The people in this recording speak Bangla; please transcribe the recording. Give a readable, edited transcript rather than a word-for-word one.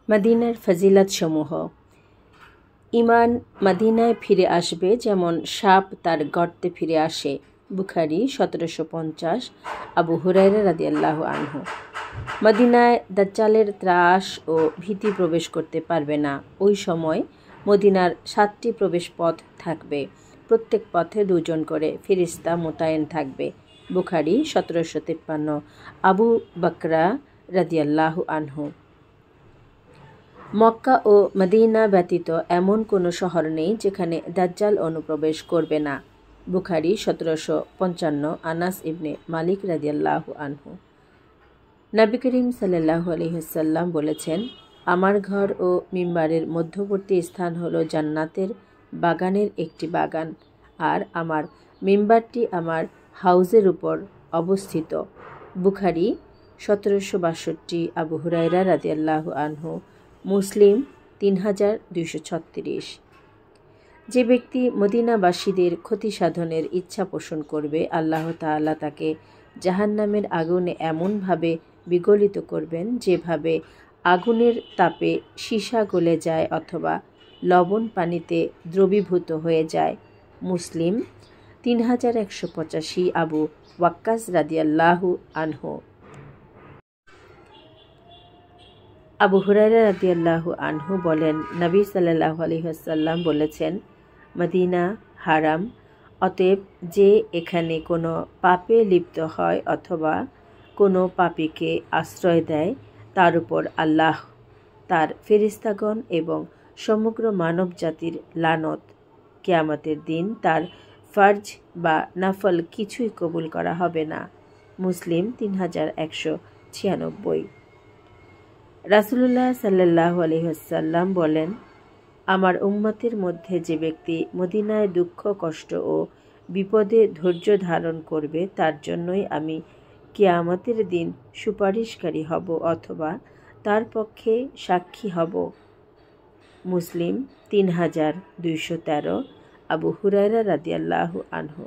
মদিনার ফজিলত সমূহ। ঈমান মদিনায় ফিরে আসবে যেমন সাপ তার গর্তে ফিরে আসে। বুখারী 1750। আবু হুরায়রা রাদিয়াল্লাহু আনহু। মদিনায় দাজ্জালের ত্রাস ও ভীতি প্রবেশ করতে পারবে না। ওই সময় মদিনার 7টি প্রবেশ পথ থাকবে। প্রত্যেক পথে 2 জন করে ফেরেশতা মোতায়েন থাকবে। বুখারী 1753। আবু বকরা রাদিয়াল্লাহু আনহু। মক্কা ও মদিনা ব্যতীত এমন কোনো শহর নেই যেখানে দাজ্জাল অনুপ্রবেশ করবে না। বুখারী 1755। আনাস ইবনে মালিক রাদিয়াল্লাহু আনহু। নবী করিম সাল্লাল্লাহু আলাইহি ওয়াসাল্লাম বলেছেন, আমার ঘর ও মিম্বারের মধ্যবর্তী স্থান হলো জান্নাতের বাগানের একটি বাগান, আর আমার মিম্বারটি আমার হাউজের উপর অবস্থিত। বুখারী 1762। আবু হুরায়রা রাদিয়াল্লাহু আনহু। মুসলিম 3236। যে ব্যক্তি মদিনাবাসীদের ক্ষতি সাধনের ইচ্ছা পোষণ করবে, আল্লাহ তাআলা তাকে জাহান্নামের আগুনে এমনভাবে বিগলিত করবেন যেভাবে আগুনের তাপে সীসা গলে যায় অথবা লবণ পানিতে দ্রবীভূত হয়ে যায়। মুসলিম 3185। আবু ওয়াক্কাস রাদিয়াল্লাহু আনহু। আবু হুরায়রা রাদিয়াল্লাহু আনহু বলেন, নবী সাল্লাল্লাহু আলাইহি ওয়াসাল্লাম বলেছেন, মদিনা হারাম, অতএব যে এখানে কোনো পাপে লিপ্ত হয় অথবা কোনো পাপীকে আশ্রয় দেয়, তার উপর আল্লাহ, তার ফেরেশতাগণ এবং সমগ্র মানব জাতির লানত। কিয়ামতের দিন তার ফরজ বা নফল কিছুই কবুল করা হবে না। মুসলিম 3196। রাসূলুল্লাহ সাল্লাল্লাহু আলাইহি ওয়াসাল্লাম বলেন, আমার উম্মতের মধ্যে যে ব্যক্তি মদিনায় দুঃখ কষ্ট ও বিপদে ধৈর্য ধারণ করবে, তার জন্যই আমি কিয়ামতের দিন সুপারিশকারী হব অথবা তার পক্ষে সাক্ষী হব। মুসলিম 3213। আবু হুরায়রা রাদিয়াল্লাহু আনহু।